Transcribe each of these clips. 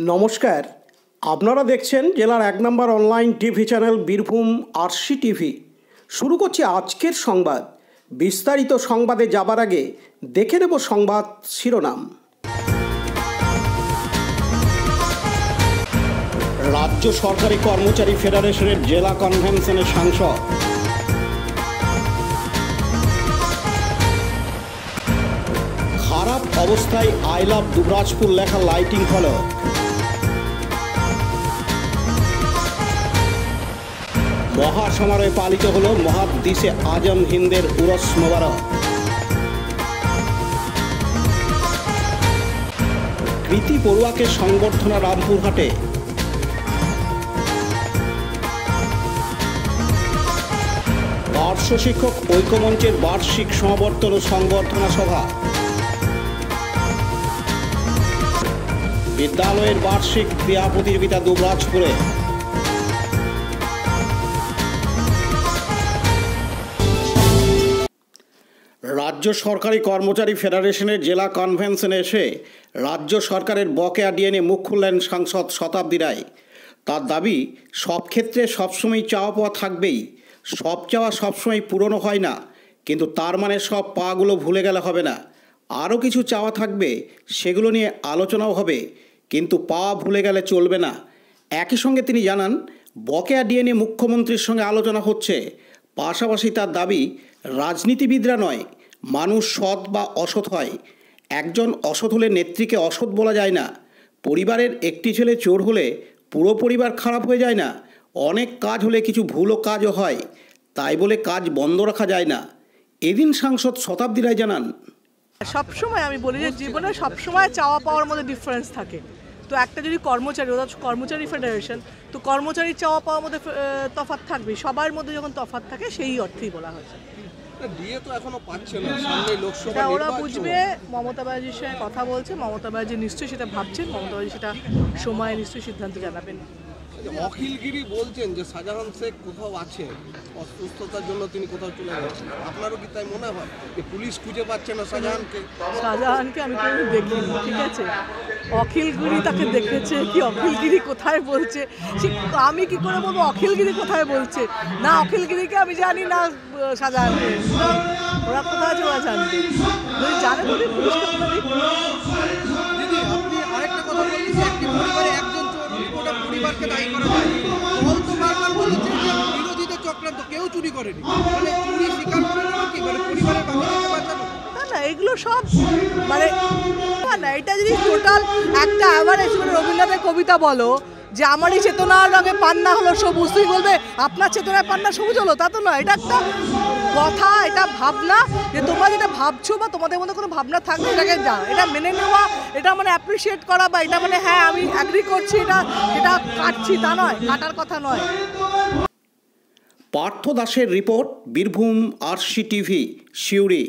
নমস্কার, আপনারা দেখছেন জেলার ১ নম্বর online TV channel Birbhum RC TV. শুরু করছি আজকের সংবাদ। বিস্তারিত সংবাদে যাবার আগে দেখে নেব সংবাদ শিরোনাম। রাজ্য সরকারি কর্মচারী ফেডারেশনের জেলা কনভেনশনের সাংসদ। খারাপ অবস্থায় আই লাভ দুবরাজপুর লেখা লাইটিং ফলক। মহাসমারোহে পালিত হল মহাদ্দিসে আজম হিন্দের উরস মোবারক। কৃতি পড়ুয়াকে সংবর্ধনা রামপুরহাটে। পার্শ্ব শিক্ষক ঐক্যমঞ্চের বার্ষিক সমাবর্তন ও সংবর্ধনা সভা। বিদ্যালয়ের বার্ষিক ক্রীড়া প্রতিযোগিতা দুবরাজপুরে। রাজ্য সরকারি কর্মচারী ফেডারেশনের জেলা কনভেনশনে এসে রাজ্য সরকারের বকেয়া ডিএ মুখ খুললেন সাংসদ শতাব্দী রায়। তার দাবি, সব ক্ষেত্রে সবসময় চাওয়া পাওয়া থাকবেই, সব চাওয়া সবসময় পূরণ হয় না, কিন্তু তার মানে সব পাওয়াগুলো ভুলে গেলে হবে না। আরও কিছু চাওয়া থাকবে, সেগুলো নিয়ে আলোচনাও হবে, কিন্তু পাওয়া ভুলে গেলে চলবে না। একই সঙ্গে তিনি জানান, বকেয়া ডিএ নিয়ে মুখ্যমন্ত্রীর সঙ্গে আলোচনা হচ্ছে। পাশাপাশি তার দাবি, রাজনীতিবিদরা নয়, মানুষ সৎ বা অসৎ হয়। একজন অসৎ হলে নেত্রীকে অসৎ বলা যায় না। পরিবারের একটি ছেলে চোর হলে পুরো পরিবার খারাপ হয়ে যায় না। অনেক কাজ হলে কিছু ভুলও কাজও হয়, তাই বলে কাজ বন্ধ রাখা যায় না। এদিন সাংসদ শতাব্দী রায় জানান, সবসময় আমি বলি যে জীবনে সবসময় চাওয়া পাওয়ার মধ্যে ডিফারেন্স থাকে। তো একটা যদি কর্মচারী ফেডারেশন, তো কর্মচারী চাওয়া পাওয়ার মধ্যে তফাৎ থাকবে। সবার মধ্যে যখন তফাৎ থাকে সেই অর্থেই বলা হয়েছে। ওরা বুঝবে, মমতা ব্যানার্জির সঙ্গে কথা বলছে, মমতা ব্যানার্জি নিশ্চয়ই সেটা ভাবছেন, মমতা ব্যানার্জি সেটা সময় নিশ্চয়ই সিদ্ধান্ত জানাবেন। অখিলগিরি বলছেন যে শাহজাহান শেখ কোথাও আছে, অসুস্থতার জন্য তিনি কোথাও চলে গেছেন। আপনারও কি তাই মনে হয় যে পুলিশ খুঁজে পাচ্ছে না শাহজাহানকে? আমি কোনো দেখিনি, ঠিক আছে? অখিলগিরি তাকে দেখেছে কি? অখিলগিরি কোথায় বলছে আমি কি করে বলবো অখিলগিরি কোথায় বলছে? না অখিলগিরিকে আমি জানি, না শাহজাহানকে। ওরা কোথায় আছে ওরা জানবে, যদি জানে তবে পুলিশকে দিদি, আপনি আরেকটা কথা বলছেন, একটি পরিবারে একজন গোটা পরিবারকে দায়ী করা যায়। দল তো বারবার বলেছে যে বিরোধীদের চক্রান্ত, কেউ চুরি করেনি, মানে চুরি স্বীকার করে নেওয়া কি, মানে পরিবারের বাকিদেরকে বাঁচানো? না, এগুলো সব মানে না। এটা যদি টোটাল একটা অ্যাভারেজ, মানে রবীন্দ্রনাথের কবিতা বলো যে আমারই চেতনার রঙে পান্না হলো সবুজ, তুই বলবে আপনার চেতনায় পান্না সবুজ হলো, তা তো নয়। এটা একটা কথা, এটা ভাবনা, যে তোমরা যেটা ভাবছো বা তোমাদের মধ্যে কোনো ভাবনা থাকবে, এটাকে এটা মেনে নেওয়া, এটা মানে অ্যাপ্রিসিয়েট করা, বা এটা মানে হ্যাঁ আমি অ্যাগ্রি করছি, এটা কাটছি, তা নয়, কাটার কথা নয়। পার্থ দাসের report, Birbhum RC TV, Suri.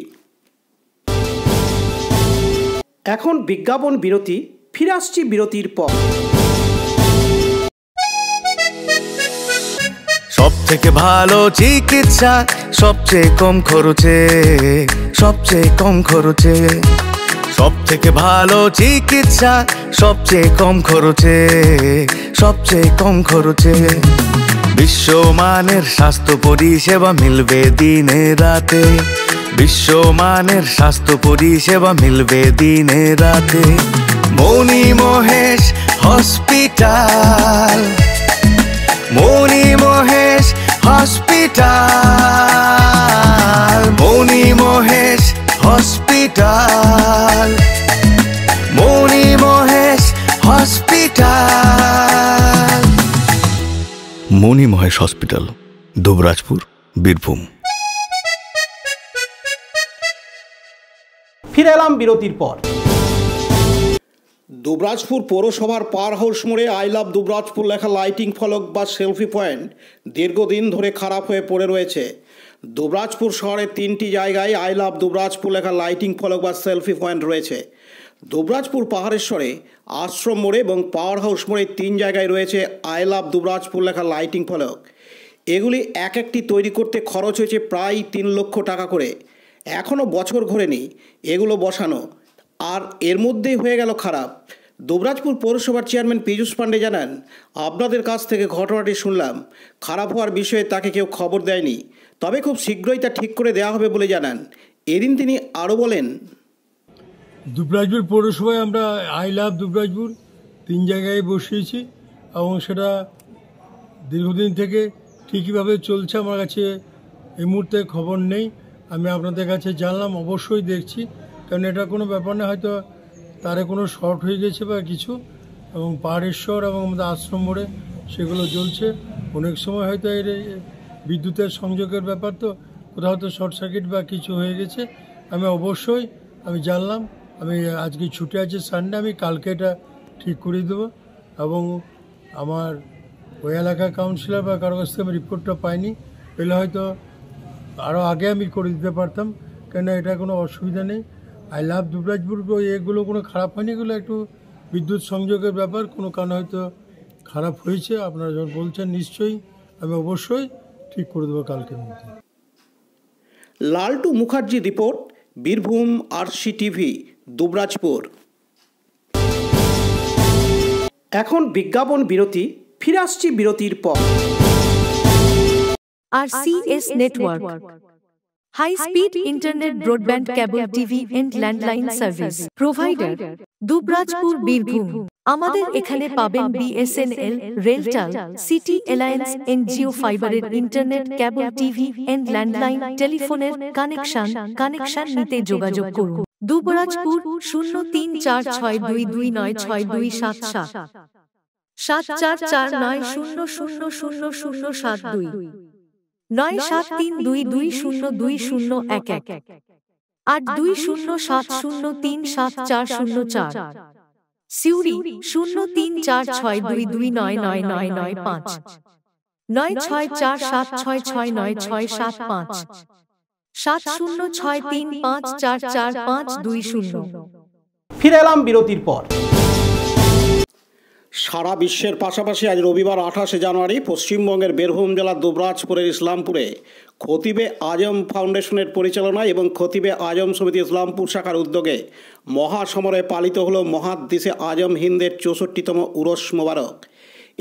এখন বিজ্ঞাপন বিরতি, ফিরে আসছি বিরতির পর। সব থেকে ভালো চিকিৎসা, সবচেয়ে কম খরচে, সবচেয়ে কম খরচে। সব থেকে ভালো চিকিৎসা, সবচেয়ে কম খরচে, সবচেয়ে কম খরচে। বিশ্বমানের স্বাস্থ্য পরিষেবা মিলবে দিনে রাতে, বিশ্বমানের স্বাস্থ্য পরিষেবা মিলবে দিনে রাতে। মণি মহেশ হসপিটাল, মণি মহেশ হসপিটাল, মণি মহেশ হসপিটাল, মণি মহেশ হসপিটাল। মণি মহেশ হসপিটাল, দুবরাজপুর, বীরভূম। ফিরে এলাম বিরতির পর। দুবরাজপুর পৌরসভার পাওয়ার হাউস মোড়ে আই লাভ দুবরাজপুর লেখা লাইটিং ফলক বা সেলফি পয়েন্ট দীর্ঘদিন ধরে খারাপ হয়ে পড়ে রয়েছে। দুবরাজপুর শহরে 3টি জায়গায় আই লাভ দুবরাজপুর লেখা লাইটিং ফলক বা সেলফি পয়েন্ট রয়েছে। দুবরাজপুর পাহাড়েশ্বরে, আশ্রম মোড়ে এবং পাওয়ার হাউস মোড়ে 3 জায়গায় রয়েছে আই লাভ দুবরাজপুর লেখা লাইটিং ফলক। এগুলি এক একটি তৈরি করতে খরচ হয়েছে প্রায় 3 লক্ষ টাকা করে। এখনও বছর ঘোরেনি এগুলো বসানো, আর এর মধ্যেই হয়ে গেল খারাপ। দুবরাজপুর পৌরসভার চেয়ারম্যান পীযূষ পাণ্ডে জানান, আপনাদের কাছ থেকে ঘটনাটি শুনলাম, খারাপ হওয়ার বিষয়ে তাকে কেউ খবর দেয়নি, তবে খুব শীঘ্রই তা ঠিক করে দেওয়া হবে বলে জানান। এদিন তিনি আরও বলেন, দুবরাজপুর পৌরসভায় আমরা আই লাভ দুবরাজপুর 3 জায়গায় বসিয়েছি এবং সেটা দীর্ঘদিন থেকে ঠিকইভাবে চলছে। আমার কাছে এই মুহূর্তে খবর নেই, আমি আপনাদের কাছে জানলাম, অবশ্যই দেখছি, কারণ এটা কোনো ব্যাপার না, হয়তো তারে কোনো শর্ট হয়ে গেছে বা কিছু, এবং পাহাড়েশ্বর এবং আমাদের আশ্রম মোড়ে সেগুলো জ্বলছে। অনেক সময় হয়তো এর বিদ্যুতের সংযোগের ব্যাপার, তো কোথাও তো শর্ট সার্কিট বা কিছু হয়ে গেছে। আমি অবশ্যই জানলাম, আমি আজকে ছুটি আছে সানডে, আমি কালকে এটা ঠিক করে দেবো। এবং আমার ওই এলাকার কাউন্সিলর বা কারো কাছ থেকে আমি রিপোর্টটা পাইনি, পেলে হয়তো আরও আগে আমি করে দিতে পারতাম, কেন এটা কোনো অসুবিধা নেই। আই লাভ দুবরাজপুর এগুলো কোনো খারাপ হয়নি, এগুলো একটু বিদ্যুৎ সংযোগের ব্যাপার, কোনো কারণে হয়তো খারাপ হয়েছে। আপনারা যখন বলছেন নিশ্চয়ই আমি অবশ্যই ঠিক করে দেবো কালকের মধ্যে। Laltu Mukherjee report, Birbhum RC TV, Dubrajpur. এখন বিজ্ঞাপন বিরতি, ফিরে আসছি বিরতির পর। RCS Network, High Speed Internet Broadband Cable TV and Landline Service Provider, Dubrajpur, Birbhum. আমাদের এখানে পাবেন BSNL, RailTel, City Alliance, NGO ফাইবারের internet, cable TV and landline টেলিফোনের কানেকশন নিতে যোগাযোগ করুন। দুবরাজপুর 034462296277 7449000072 9732202011 8207037404। সিউড়ি 034622999995 9647669675 7063544520। ফিরে এলাম বিরতির পর। সারা বিশ্বের পাশাপাশি আজ রবিবার 28শে জানুয়ারি পশ্চিমবঙ্গের বীরভূম জেলার দুবরাজপুরের ইসলামপুরে খতিবে আজম ফাউন্ডেশনের পরিচালনায় এবং খতিবে আজম সমিতি ইসলামপুর শাখার উদ্যোগে মহাসমরে পালিত হল মহাদ্দিসে আজম হিন্দের 64তম উরস মোবারক।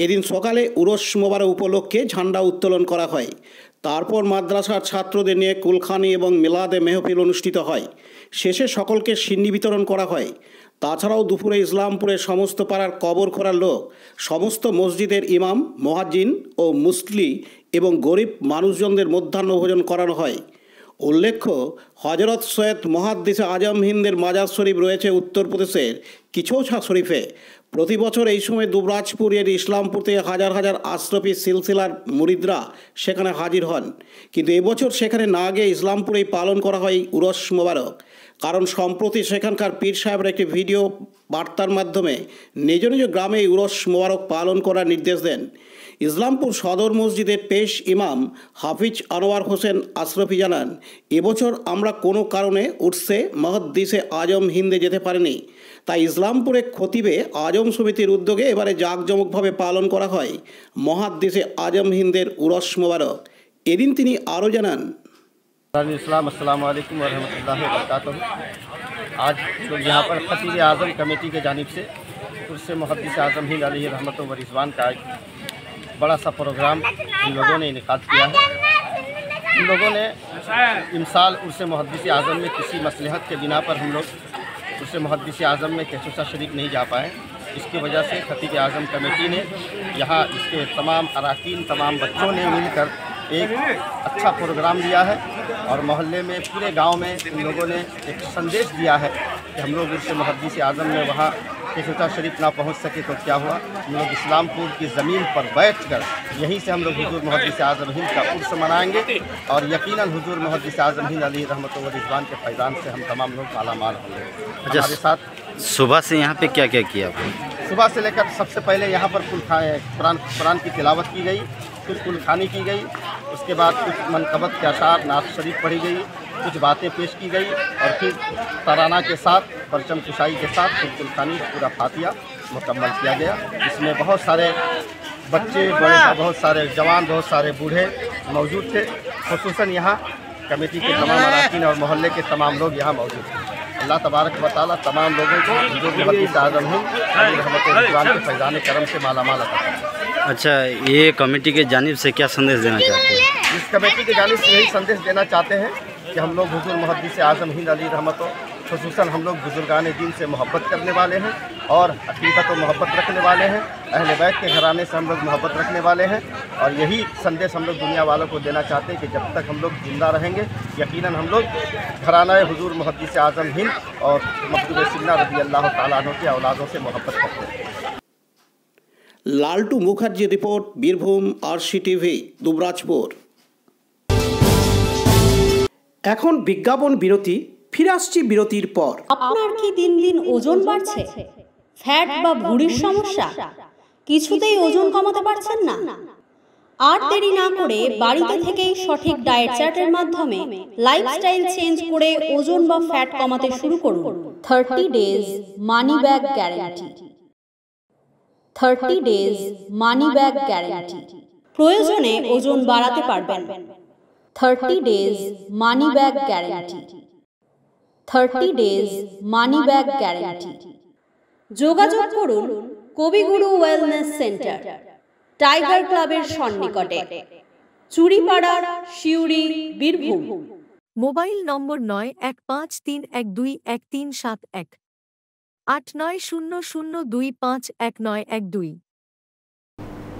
এদিন সকালে উরস মোবারক উপলক্ষে ঝান্ডা উত্তোলন করা হয়। তারপর মাদ্রাসার ছাত্রদের নিয়ে কুলখানি এবং মিলাদে মেহফিল অনুষ্ঠিত হয়। শেষে সকলকে সিন্নি বিতরণ করা হয়। তাছাড়াও দুপুরে ইসলামপুরের সমস্ত পাড়ার কবর খোঁড়ার লোক, সমস্ত মসজিদের ইমাম, মুয়াজ্জিন ও মুসল্লি এবং গরিব মানুষজনদের মধ্যাহ্ন ভোজন করানো হয়। উল্লেখ্য, হজরত সৈয়দ মুহাদ্দিস আজম হিন্দের মাজার শরীফ রয়েছে উত্তরপ্রদেশের কিচৌছা শরীফে। প্রতি বছর এই সময় দুবরাজপুরের ইসলামপুর থেকে হাজার হাজার আশরাফি সিলসিলার মুরিদরা সেখানে হাজির হন। কিন্তু এবছর সেখানে না গিয়ে ইসলামপুরেই পালন করা হয় উরস মোবারক। কারণ সম্প্রতি সেখানকার পীর সাহেবের একটি ভিডিও বার্তার মাধ্যমে নিজ নিজ গ্রামে উরস মোবারক পালন করার নির্দেশ দেন। ইসলামপুর সদর মসজিদের পেশ ইমাম হাফিজ আনোয়ার হোসেন আশরাফি জানান, এবছর আমরা কোনো কারণে উর্সে মুহাদ্দিসে আজম হিন্দে যেতে পারিনি, তাই ইসলামপুরে খতিবে আজম সমিতির উদ্যোগে এবারে জাঁকজমকভাবে পালন করা হয় মুহাদ্দিসে আজম হিন্দের উরস মোবারক। এদিন তিনি আরও জানান, अस्सलाम वालेकुम वरहमतुल्लाहि वबरकातुहू। आज यहाँ पर खतीब आज़म कमेटी के जानिब से उर्से मुहद्दिस आज़म हिंद अलैहि रहमत व रिज़वान का एक बड़ा सा प्रोग्राम इन लोगों ने इनेकाद किया है। इन लोगों ने इमसाल उर्से मुहद्दिस आज़म में किसी मसलहत के बिना पर हम लोग उर्से मुहद्दिस आज़म में केचुसा शरीफ नहीं जा पाए। इसकी वजह से खतीब आज़म कमेटी ने यहाँ इसके तमाम अरकान, तमाम बच्चों ने मिलकर एक अच्छा प्रोग्राम दिया है और मोहल्ले में, पूरे गांव में इन लोगों ने एक संदेश दिया है कि हम लोग उर्से मुहद्दिस आज़म में वहाँ केचुसा शरीफ ना पहुँच सके तो क्या हुआ, हम लोग इस्लामपुर की ज़मीन पर बैठकर यहीं से हम लोग हुजूर मुहद्दिस आज़म हिंद का उर्स मनाएंगे और यकीनन हुजूर मुहद्दिस आज़म हिंद अलैहि रहमत व रिज़वान के फैज़ान से हम तमाम लोग मालामाल होंगे। हमारे साथ सुबह से यहाँ पे क्या क्या किया आपने? सुबह से लेकर सबसे पहले यहाँ पर कुरान की तिलावत की गई, फिर कुलखानी की गई, उसके बाद कुछ मनकबत के अशार नात शरीफ पढ़ी गई, कुछ बातें पेश की गई और फिर तराना के साथ, परचम कुशाई के साथ फिर कुलखानी पूरा फातिया मुकम्मल किया गया। इसमें बहुत सारे बच्चे, बड़े, बहुत सारे जवान, बहुत सारे बूढ़े मौजूद थे। खुसूसन यहाँ कमेटी के तमाम अरकान और मोहल्ले के तमाम लोग यहाँ मौजूद थे। अल्लाह तबारक व तआला तमाम लोगों को जो मुहद्दिस आज़म हिंद अली रहमत व रिज़वान के फैज़ान करम से मालामाल अता फरमाए। अच्छा, ये कमेटी के जानिब से क्या संदेश देना चाहते हैं? इस कमेटी की जानिब से यही संदेश देना चाहते हैं कि हम लोग हुज़ूर मुहद्दिस आज़म हिंद अली रहमत ख़ुसूसन हम लोग बुजुर्गान दीन से मोहब्बत करने वाले हैं और अक़ीदत व मोहब्बत रखने वाले हैं। अहले बैत के घराने से हम लोग मोहब्बत रखने वाले हैं और यही संदेश हम लोग दुनिया वालों को देना चाहते हैं कि जब तक हम लोग जिंदा रहेंगे यकीनन हम लोग घराना हुज़ूर मुहद्दिस आज़म हिंद और मखदूम सिन्ना रज़ी अल्लाह तआला अन्हु के औलादों से मोहब्बत करते हैं। Laltu Mukherjee report, Birbhum RC TV, Dubrajpur. এখন বিজ্ঞাপন বিরতি, ফিরে আসছি বিরতির পর। আপনার কি দিন দিন ওজন বাড়ছে? ফ্যাট বা ভুঁড়ির সমস্যা? কিছুতেই ওজন কমাতে পারছেন না? আর দেরি না করে বাড়িতে থেকেই সঠিক ডায়েট চার্টের মাধ্যমে লাইফস্টাইল চেঞ্জ করে ওজন বা ফ্যাট কমাতে শুরু করুন। 30 days money back guarantee. 30 days money back guarantee. প্রয়োজনে ওজন বাড়াতে পারবেন। 30 days money back guarantee. 30 days money back guarantee. যোগাযোগ করুন কবিগুরু ওয়েলনেস সেন্টার, টাইগার ক্লাবের সন্নিকটে, চুরিপাড়ার, সিউড়ি, বীরভূম। Mobile number 9153121371, 8900251912।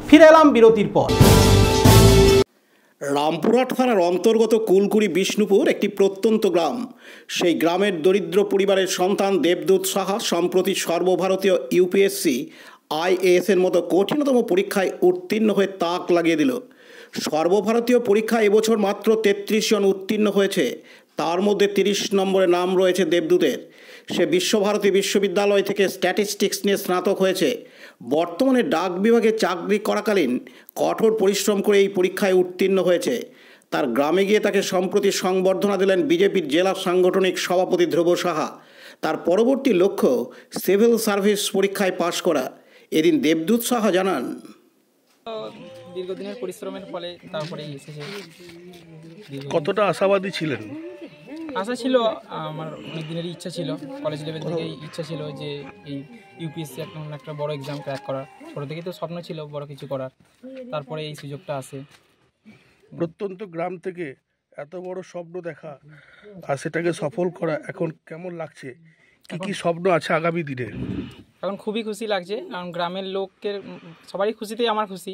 ফিরে এলাম বিরতির পর। রামপুরহাট থানার অন্তর্গত কুলকুড়ি বিষ্ণুপুর একটি প্রত্যন্ত গ্রাম। সেই গ্রামের দরিদ্র পরিবারের সন্তান দেবদূত সাহা সম্প্রতি সর্বভারতীয় ইউপিএসসি আইএএসের মতো কঠিনতম পরীক্ষায় উত্তীর্ণ হয়ে তাক লাগিয়ে দিল। সর্বভারতীয় পরীক্ষায় এবছর মাত্র 33 জন উত্তীর্ণ হয়েছে, তার মধ্যে 30 নম্বরে নাম রয়েছে দেবদূতের। সে বিশ্বভারতী বিশ্ববিদ্যালয় থেকে স্ট্যাটিস্টিক্স নিয়ে স্নাতক হয়েছে। বর্তমানে ডাক বিভাগে চাকরি করাকালীন কঠোর পরিশ্রম করে এই পরীক্ষায় উত্তীর্ণ হয়েছে। তার গ্রামে গিয়ে তাকে সম্প্রতি সংবর্ধনা দিলেন বিজেপির জেলা সাংগঠনিক সভাপতি ধ্রুব সাহা। তার পরবর্তী লক্ষ্য সিভিল সার্ভিস পরীক্ষায় পাশ করা। এদিন দেবদূত সাহা জানান, দীর্ঘদিনের পরিশ্রমের ফলে তারপরে এসেছে। কতটা আশাবাদী ছিলেন? আশা ছিল, আমার অনেক দিনেরই ইচ্ছা ছিল, কলেজ লেভেল থেকেই ইচ্ছা ছিল যে এই ইউপিএসসি একটা বড় এক্সাম ক্র্যাক করার। ছোটো থেকেই তো স্বপ্ন ছিল বড় কিছু করার, তারপরে এই সুযোগটা আসে। প্রত্যন্ত গ্রাম থেকে এত বড় স্বপ্ন দেখা আর সেটাকে সফল করা এখন কেমন লাগছে? কি কি স্বপ্ন আছে আগামী দিনে? এখন খুবই খুশি লাগছে, কারণ গ্রামের লোকের সবারই খুশিতেই আমার খুশি,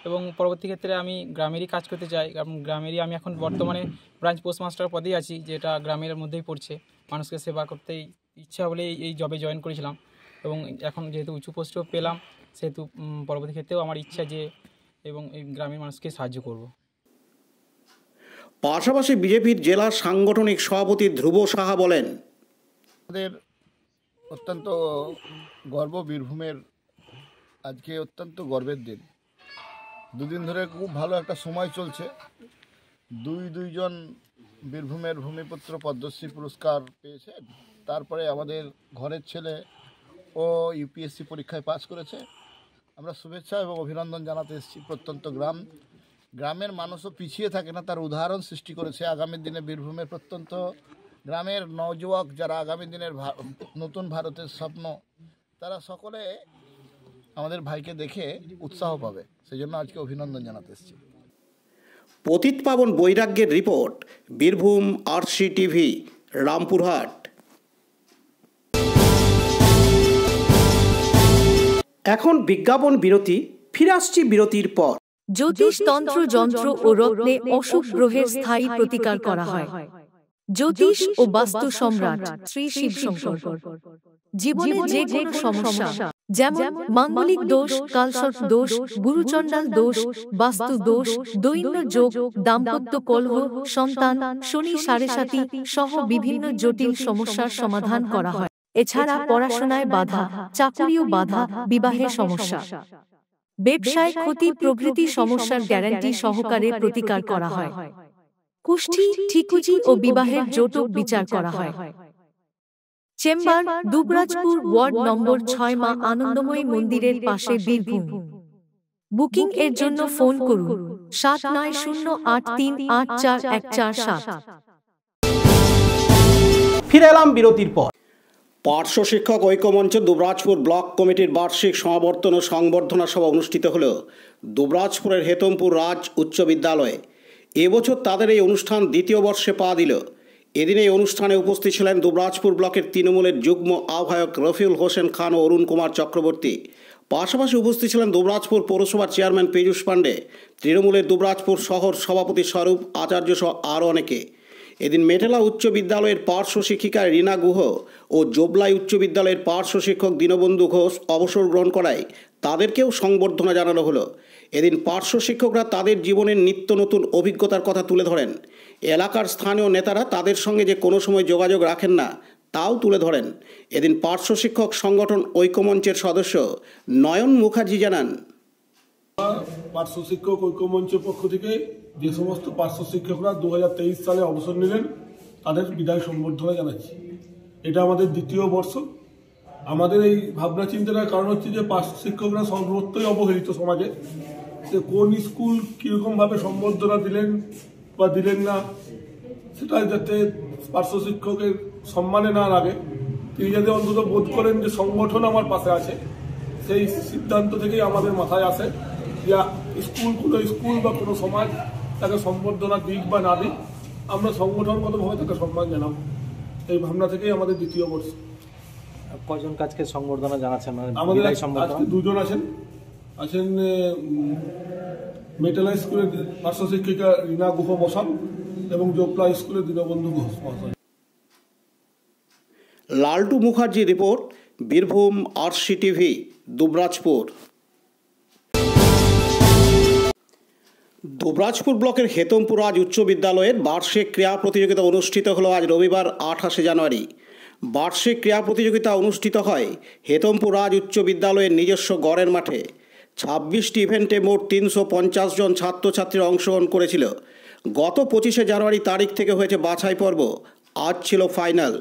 এবং পরবর্তী ক্ষেত্রে আমি গ্রামেরই কাজ করতে চাই। কারণ গ্রামেরই আমি এখন বর্তমানে ব্রাঞ্চ পোস্টমাস্টার পদেই আছি, যেটা গ্রামের মধ্যেই পড়ছে। মানুষকে সেবা করতেই ইচ্ছা বলেই এই জবে জয়েন করেছিলাম, এবং এখন যেহেতু উঁচু পোস্টও পেলাম, সেহেতু পরবর্তী ক্ষেত্রেও আমার ইচ্ছা যে এবং এই গ্রামের মানুষকে সাহায্য করব। পাশাপাশি বিজেপির জেলা সাংগঠনিক সভাপতি ধ্রুব সাহা বলেন, আমাদের অত্যন্ত গর্ব, বীরভূমের আজকে অত্যন্ত গর্বের দিন। দুদিন ধরে খুব ভালো একটা সময় চলছে। দুইজন বীরভূমের ভূমিপুত্র পদ্মশ্রী পুরস্কার পেয়েছেন। তারপরে আমাদের ঘরের ছেলে ও ইউপিএসসি পরীক্ষায় পাস করেছে। আমরা শুভেচ্ছা এবং অভিনন্দন জানাতে এসেছি। প্রত্যন্ত গ্রামের মানুষও পিছিয়ে থাকে না, তার উদাহরণ সৃষ্টি করেছে। আগামী দিনে বীরভূমের প্রত্যন্ত গ্রামের নওজোয়াক যারা আগামী দিনের নতুন ভারতের স্বপ্ন, তারা সকলে আমাদের ভাইকে দেখে উৎসাহ পাবে। সেই জন্য আজকে অভিনন্দন জানাতে এসেছি। পতিত পাবন বৈরাগ্যের report, Birbhum RC TV, Rampurhat. এখন বিজ্ঞাপন বিরতি, ফিরে আসছি বিরতির পর। জ্যোতিষ তন্ত্র যন্ত্র ও রত্নে অশুভ গ্রহের স্থায়ী প্রতিকার করা হয়। জ্যোতিষ ও বাস্তু সম্রাট শ্রী শিবশঙ্কর। জীবনে যে কোনো সমস্যা, যেমন মাঙ্গলিক দোষ, কালসর্প দোষ, গুরুচণ্ডাল দোষ, বাস্তু দোষ, দৈন্য যোগ, দাম্পত্য কলহ, সন্তান, শনি সাড়েসাতি সহ বিভিন্ন জটিল সমস্যার সমাধান করা হয়। এছাড়া পড়াশোনায় বাধা, চাকরিও বাধা, বিবাহে সমস্যা, ব্যবসায় ক্ষতি প্রভৃতি সমস্যার গ্যারান্টি সহকারে প্রতিকার করা হয়। কুষ্ঠি, ঠিকুজি ও বিবাহের জটক বিচার করা হয়। চেম্বার, দুবরাজপুর, ওয়ার্ড নম্বর 6, মা আনন্দময়ী মন্দিরের পাশে, বীরভূম। বুকিং এর জন্য ফোন করুন 7908384147। ফিরে এলাম বিরতির পর। পার্শ্ব শিক্ষক ঐক্যমঞ্চ দুবরাজপুর ব্লক কমিটির বার্ষিক সমাবর্তন ও সংবর্ধনা সভা অনুষ্ঠিত হল দুবরাজপুরের হেতমপুর রাজ উচ্চ বিদ্যালয়ে। এবছর তাদের এই অনুষ্ঠান দ্বিতীয় বর্ষে পা দিল। এদিন এই অনুষ্ঠানে উপস্থিত ছিলেন দুবরাজপুর ব্লকের তৃণমূলের যুগ্ম আহ্বায়ক রফিউল হোসেন খান ও অরুণ কুমার চক্রবর্তী। পাশাপাশি উপস্থিত ছিলেন দুবরাজপুর পৌরসভার চেয়ারম্যান পীযূষ পাণ্ডে, তৃণমূলের দুবরাজপুর শহর সভাপতি স্বরূপ আচার্য সহ আরও অনেকে। এদিন মেটেলা উচ্চ বিদ্যালয়ের পার্শ্ব শিক্ষিকা রীনা গুহ ও জোবলাই উচ্চ বিদ্যালয়ের পার্শ্ব শিক্ষক দীনবন্ধু ঘোষ অবসর গ্রহণ করায় তাদেরকেও সংবর্ধনা জানানো হলো। এদিন পার্শ্ব শিক্ষকরা তাদের জীবনের নিত্য নতুন অভিজ্ঞতার কথা তুলে ধরেন। এলাকার স্থানীয় নেতারা তাদের সঙ্গে যে কোনো সময় যোগাযোগ রাখেন না তাও তুলে ধরেন। এদিন পার্শ্ব শিক্ষক সংগঠন ঐক্যমঞ্চের সদস্য নয়ন মুখার্জি জানান, পার্শ্ব শিক্ষক ঐক্যমঞ্চের পক্ষ থেকে যে সমস্ত পার্শ্ব শিক্ষকরা 2023 সালে অবসর নিলেন তাদের বিদায় সম্বর্ধনা জানাচ্ছি। এটা আমাদের দ্বিতীয় বর্ষ। আমাদের এই ভাবনা চিন্তার কারণ হচ্ছে যে পার্শ্ব শিক্ষকরা সর্বত্রই অবহেলিত সমাজে। সে কোন স্কুল কীরকমভাবে সম্বর্ধনা দিলেন বা দিলেন না সেটা যাতে পার্শ্ব শিক্ষকের সম্মানে না লাগে, তিনি যাতে অন্তত বোধ করেন যে সংগঠন আমার পাশে আছে, সেই সিদ্ধান্ত থেকেই আমাদের মাথায় আসে যে কোনো স্কুল বা কোনো সমাজ তাকে সম্বর্ধনা দিক বা না দিক, আমরা সংগঠনগতভাবে তাকে সম্মান জানাবো। এই ভাবনা থেকেই আমাদের দ্বিতীয় বর্ষ। কয়জন কাজকে সংবর্ধনা জানাচ্ছেন? আমাদের আজকে দুজন আছেন মেটেলা স্কুলের পার্শ্ব শিক্ষিকা রীনা গুহ মশাল এবং জোপলা স্কুলের দীনবন্ধু ঘোষ মহাশয়। লালটু মুখার্জি রিপোর্ট, বীরভূম RCTV, দুবরাজপুর। দুবরাজপুর ব্লকের হেতমপুর রাজ উচ্চ বিদ্যালয়ের বার্ষিক ক্রীড়া প্রতিযোগিতা অনুষ্ঠিত হলো আজ রবিবার 28 জানুয়ারি। বার্ষিক ক্রীড়া প্রতিযোগিতা অনুষ্ঠিত হয় হেতমপুর রাজ উচ্চ বিদ্যালয়ের নিজস্ব গড়ের মাঠে। 26টি ইভেন্টে মোট 350 জন ছাত্রছাত্রীরা অংশগ্রহণ করেছিল। গত 25 জানুয়ারি তারিখ থেকে হয়েছে বাছাই পর্ব। আজ ছিল ফাইনাল,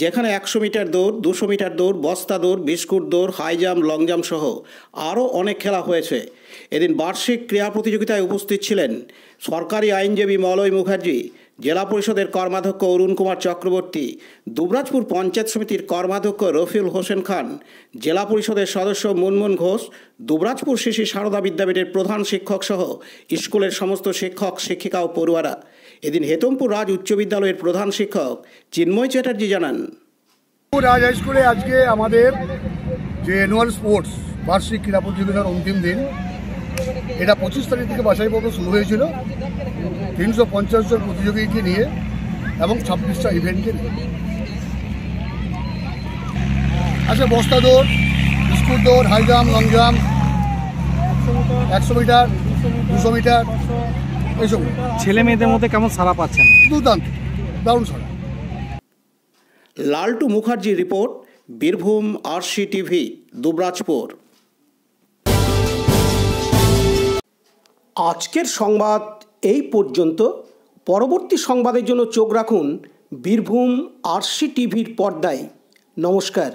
যেখানে 100 মিটার দৌড়, 200 মিটার দৌড়, বস্তা দৌড়, বিস্কুট দৌড়, হাই জাম্প, লং জাম্প সহ আরও অনেক খেলা হয়েছে। এদিন বার্ষিক ক্রীড়া প্রতিযোগিতায় উপস্থিত ছিলেন সরকারি আইনজীবী মলয় মুখার্জি, জেলা পরিষদের কর্মাধ্যক্ষ অরুণ কুমার চক্রবর্তী, দুবরাজপুর পঞ্চায়েত সমিতির কর্মাধ্যক্ষ রফিউল হোসেন খান, জেলা পরিষদের সদস্য মুনমুন ঘোষ, দুবরাজপুর শিশু সারদা বিদ্যাপীঠের প্রধান শিক্ষক সহ স্কুলের সমস্ত শিক্ষক শিক্ষিকা ও পড়ুয়ারা। এদিন হেতমপুর রাজ উচ্চ বিদ্যালয়ের প্রধান শিক্ষক চিন্ময় চ্যাটার্জি জানান, রাজ হাই স্কুলে আজকে আমাদের যে অ্যানুয়াল স্পোর্টস বার্ষিক ক্রীড়া প্রতিযোগিতার অন্তিম দিন, এটা 25 তারিখ থেকে বাছাই পর্ব শুরু হয়েছিল 350 জন প্রতিযোগীকে নিয়ে এবং 26টা ইভেন্টকে নিয়ে। আচ্ছা, বস্তা দৌড়, বিস্কুট দৌড়, high jump, long jump, 100 meter, 200 meter, এইসব। ছেলে মেয়েদের মধ্যে কেমন সাড়া পাচ্ছেন? দুর্দান্ত, দারুণ সাড়া। লালটু মুখার্জি রিপোর্ট, বীরভূম RCTV, দুবরাজপুর। আজকের সংবাদ এই পর্যন্ত। পরবর্তী সংবাদের জন্য চোখ রাখুন বীরভূম RCTVর পর্দায়। নমস্কার।